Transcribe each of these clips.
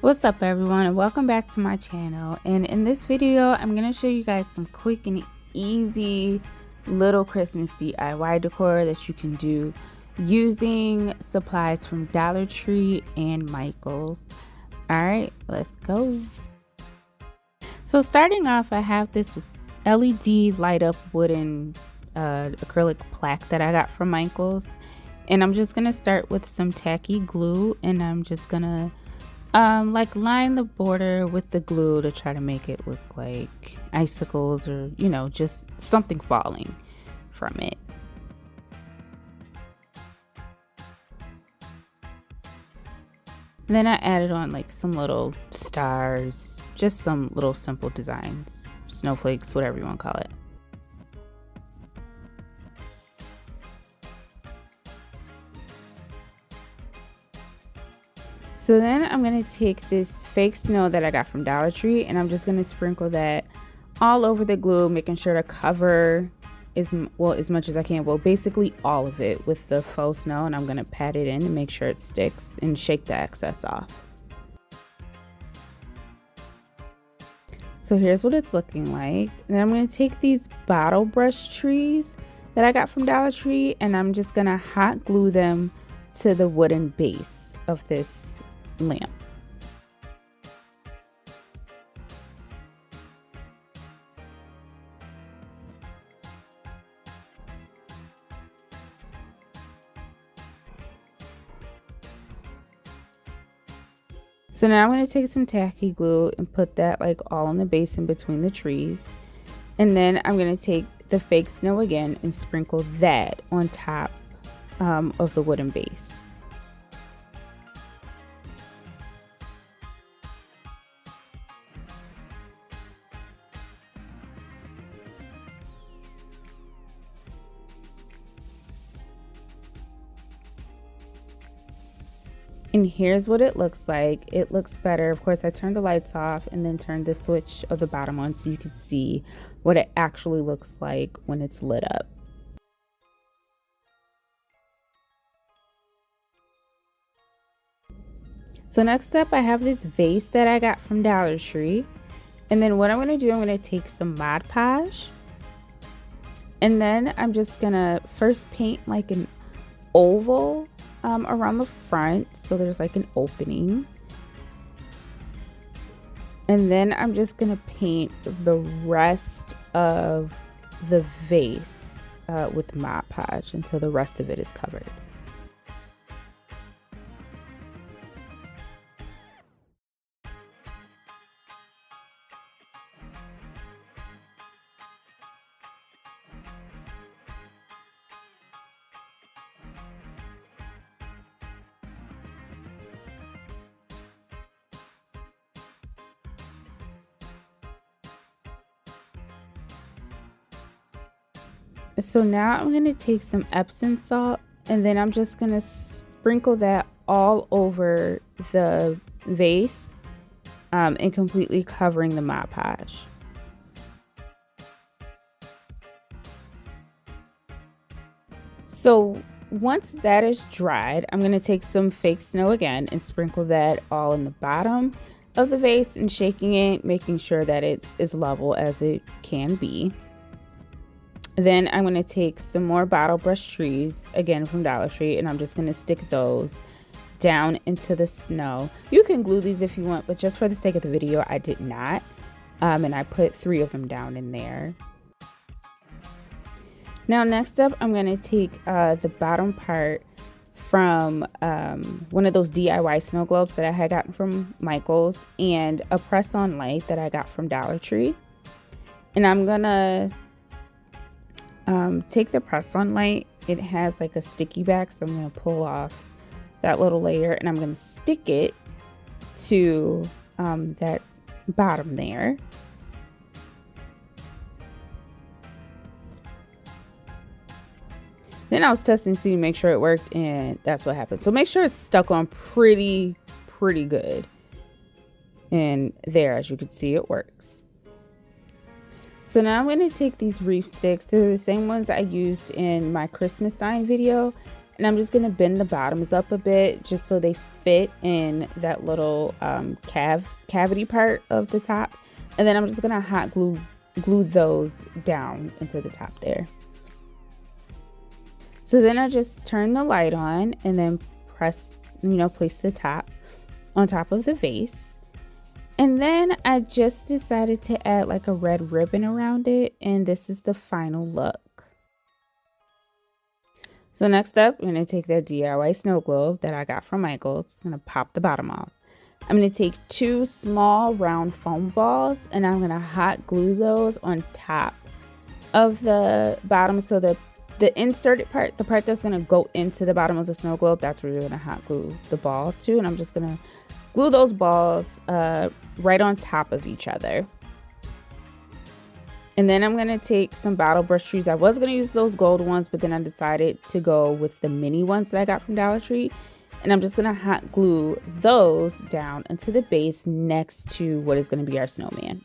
What's up everyone, and welcome back to my channel. And in this video I'm going to show you guys some quick and easy little Christmas DIY decor that you can do using supplies from Dollar Tree and Michael's. Alright, let's go. So starting off, I have this LED light up wooden acrylic plaque that I got from Michael's, and I'm just going to start with some tacky glue, and I'm just going to like line the border with the glue to try to make it look like icicles or, you know, just something falling from it. And then I added on like some little stars, just some little simple designs, snowflakes, whatever you want to call it. So then I'm going to take this fake snow that I got from Dollar Tree, and I'm just going to sprinkle that all over the glue, making sure to cover as much as I can. Well, basically all of it with the faux snow, and I'm going to pat it in to make sure it sticks and shake the excess off. So here's what it's looking like. And then I'm going to take these bottle brush trees that I got from Dollar Tree, and I'm just going to hot glue them to the wooden base of this lamp. So now I'm going to take some tacky glue and put that like all in the base in between the trees, and then I'm going to take the fake snow again and sprinkle that on top of the wooden base. And here's what it looks like. It looks better. Of course, I turned the lights off and then turned the switch of the bottom on so you can see what it actually looks like when it's lit up. So next up, I have this vase that I got from Dollar Tree. And then what I'm going to do, I'm going to take some Mod Podge. And then I'm just going to first paint like an oval around the front, so there's like an opening, and then I'm just gonna paint the rest of the vase with Mod Podge until the rest of it is covered. So now I'm going to take some Epsom salt, and then I'm just going to sprinkle that all over the vase and completely covering the Mod Podge. So once that is dried, I'm going to take some fake snow again and sprinkle that all in the bottom of the vase and shaking it, making sure that it's as level as it can be. Then I'm going to take some more bottle brush trees, again from Dollar Tree, and I'm just going to stick those down into the snow. You can glue these if you want, but just for the sake of the video, I did not. And I put 3 of them down in there. Now next up, I'm going to take the bottom part from one of those DIY snow globes that I had gotten from Michael's, and a press-on light that I got from Dollar Tree. And I'm going to take the press-on light. It has like a sticky back, so I'm going to pull off that little layer, and I'm going to stick it to that bottom there. Then I was testing to see, make sure it worked, and that's what happened. So make sure it's stuck on pretty good, and there, as you can see, it works. So now I'm going to take these reef sticks. They're the same ones I used in my Christmas sign video, And I'm just going to bend the bottoms up a bit just so they fit in that little cavity part of the top. And then I'm just going to hot glue those down into the top there. So then I just turn the light on and then place the top on top of the vase. And then I just decided to add like a red ribbon around it, and this is the final look. So next up, I'm going to take that DIY snow globe that I got from Michael's. I'm going to pop the bottom off. I'm going to take 2 small round foam balls, and I'm going to hot glue those on top of the bottom. So the inserted part, the part that's going to go into the bottom of the snow globe, that's where you're going to hot glue the balls to. And I'm just going to glue those balls right on top of each other. And then I'm going to take some bottle brush trees. I was going to use those gold ones, but then I decided to go with the mini ones that I got from Dollar Tree. And I'm just going to hot glue those down into the base next to what is going to be our snowman.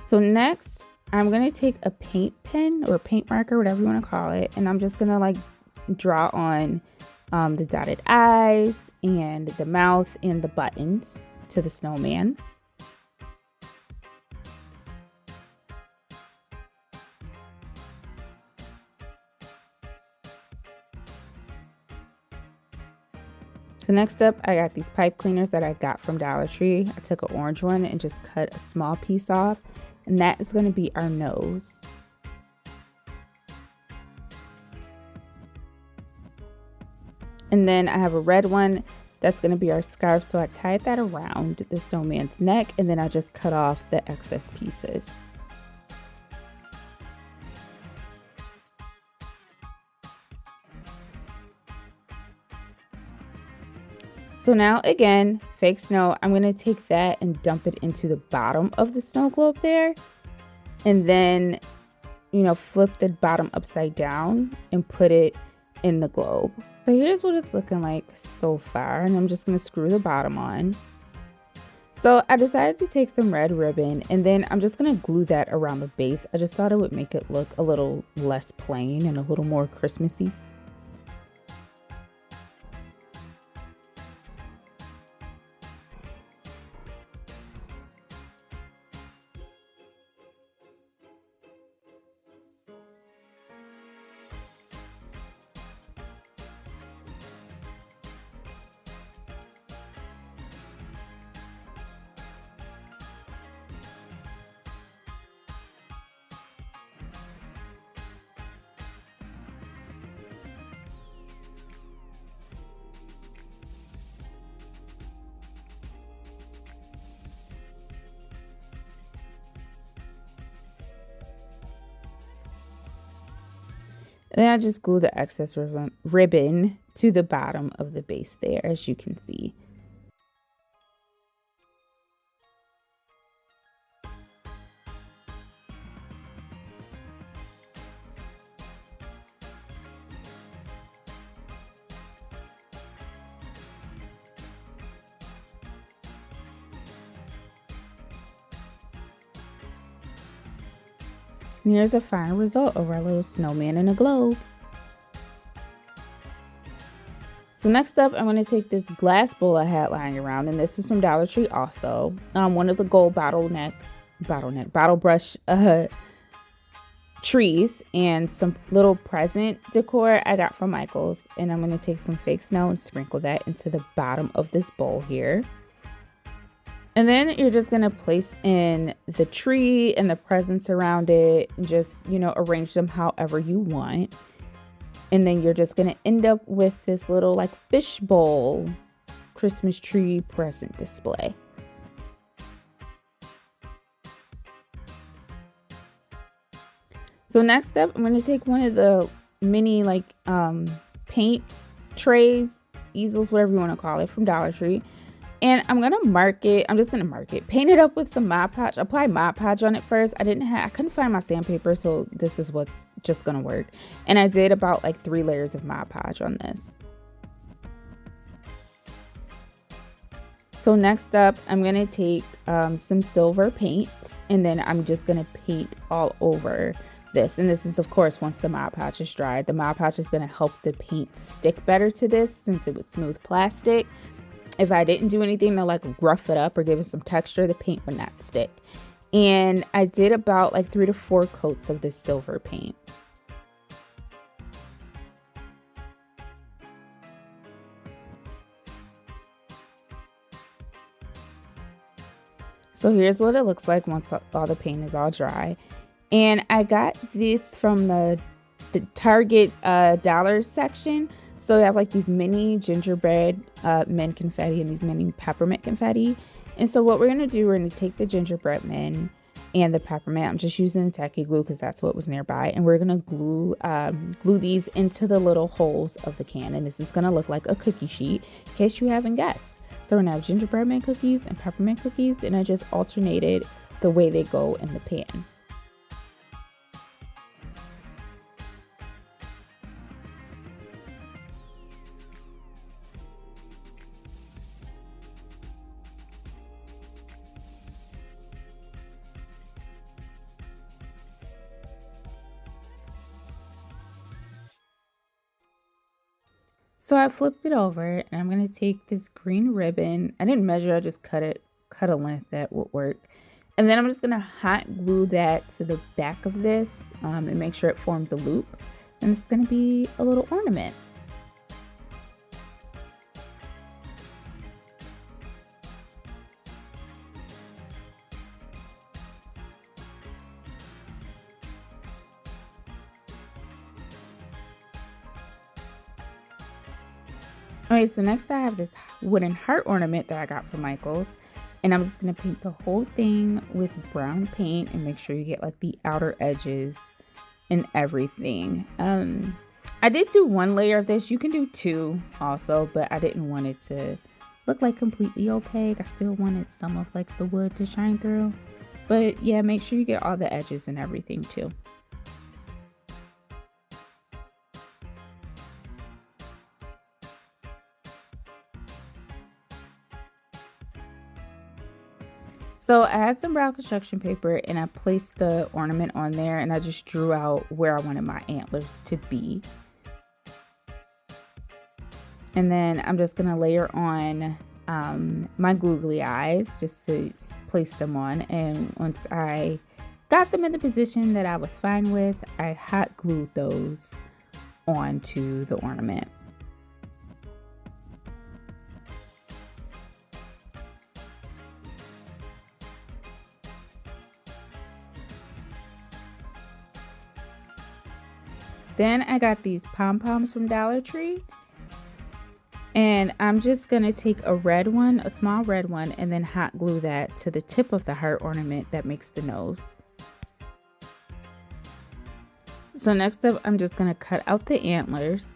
So next, I'm going to take a paint pen or paint marker, whatever you want to call it, and I'm just going to like draw on the dotted eyes and the mouth and the buttons to the snowman. So next up, I got these pipe cleaners that I got from Dollar Tree. I took an orange one and just cut a small piece off, and that is going to be our nose. And then I have a red one that's going to be our scarf, so I tied that around the snowman's neck, and then I just cut off the excess pieces. So now again, fake snow, I'm going to take that and dump it into the bottom of the snow globe there. And then, flip the bottom upside down and put it in the globe. So here's what it's looking like so far. And I'm just going to screw the bottom on. So I decided to take some red ribbon, and then I'm just going to glue that around the base. I just thought it would make it look a little less plain and a little more Christmassy. And then I just glue the excess ribbon to the bottom of the base there, as you can see. And here's a final result of our little snowman in a globe. So next up, I'm going to take this glass bowl I had lying around, and this is from Dollar Tree also. One of the gold bottle brush trees and some little present decor I got from Michael's. And I'm going to take some fake snow and sprinkle that into the bottom of this bowl here. And then you're just going to place in the tree and the presents around it and just, arrange them however you want. And then you're just going to end up with this little like fishbowl Christmas tree present display. So next up, I'm going to take one of the mini paint trays, easels, whatever you want to call it, from Dollar Tree. And I'm going to mark it. I'm just going to mark it. Paint it up with some Mod Podge. Apply Mod Podge on it first. I couldn't find my sandpaper, so this is what's just going to work. And I did about 3 layers of Mod Podge on this. So next up, I'm going to take some silver paint, and then I'm just going to paint all over this. And this is, of course, once the Mod Podge is dried. The Mod Podge is going to help the paint stick better to this since it was smooth plastic. If I didn't do anything to like rough it up or give it some texture, the paint would not stick. And I did about like 3 to 4 coats of this silver paint. So here's what it looks like once all the paint is all dry. And I got this from the Target dollars section. So they have like these mini gingerbread men confetti and these mini peppermint confetti. And so what we're going to do, we're going to take the gingerbread men and the peppermint. I'm just using the tacky glue because that's what was nearby. And we're going to glue these into the little holes of the can. And this is going to look like a cookie sheet in case you haven't guessed. So we're going to have gingerbread man cookies and peppermint cookies. And I just alternated the way they go in the pan. So I flipped it over and I'm going to take this green ribbon. I didn't measure, I just cut a length that would work. And then I'm just going to hot glue that to the back of this and make sure it forms a loop. And it's going to be a little ornament. Okay, so next I have this wooden heart ornament that I got from Michael's, and I'm just going to paint the whole thing with brown paint and make sure you get like the outer edges and everything. I did do 1 layer of this. You can do 2 also, but I didn't want it to look like completely opaque. I still wanted some of like the wood to shine through. But yeah, make sure you get all the edges and everything too. So I had some brown construction paper and I placed the ornament on there and I just drew out where I wanted my antlers to be. And then I'm just going to layer on my googly eyes just to place them on. And once I got them in the position that I was fine with, I hot glued those onto the ornament. Then I got these pom-poms from Dollar Tree. And I'm just going to take a red one, a small red one, and then hot glue that to the tip of the heart ornament that makes the nose. So next up, I'm just going to cut out the antlers.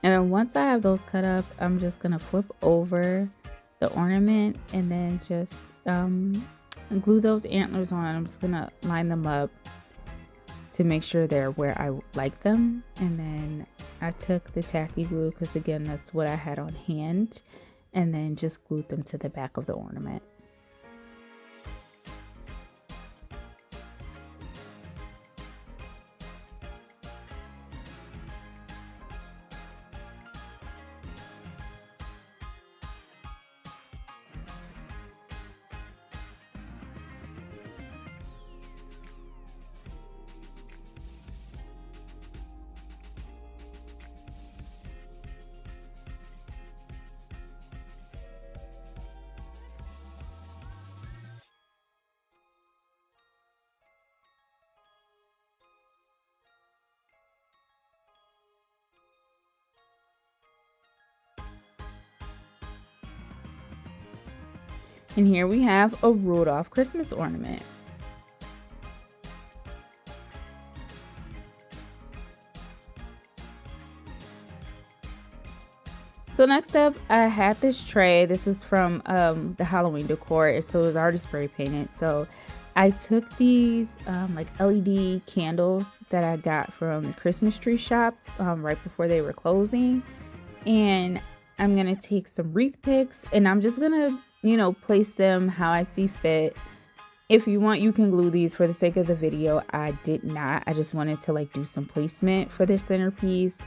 And then once I have those cut up, I'm just going to flip over the ornament and then just glue those antlers on. I'm just gonna line them up to make sure they're where I like them. And then I took the tacky glue, because again, that's what I had on hand, and then just glued them to the back of the ornament. And here we have a Rudolph Christmas ornament. So next up, I had this tray. This is from the Halloween decor, so it was already spray painted. So I took these like LED candles that I got from the Christmas tree shop right before they were closing. And I'm gonna take some wreath picks and I'm just gonna, you know, place them how I see fit. If you want, you can glue these. For the sake of the video, I did not. I just wanted to like do some placement for this centerpiece.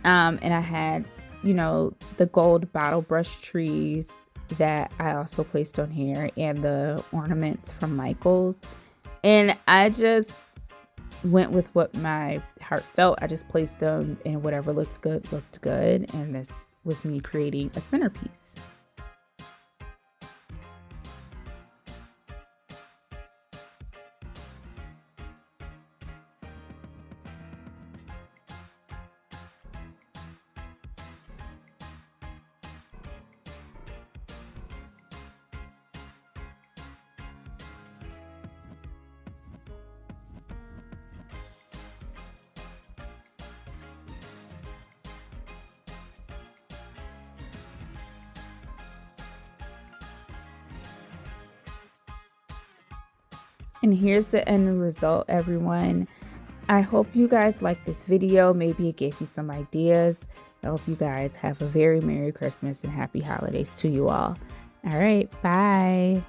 And I had, you know, the gold bottle brush trees that I also placed on here, and the ornaments from Michael's. And I just went with what my heart felt. I just placed them, and whatever looked good. And this was me creating a centerpiece. And here's the end result, everyone. I hope you guys liked this video. Maybe it gave you some ideas. I hope you guys have a very Merry Christmas and Happy Holidays to you all. All right, bye.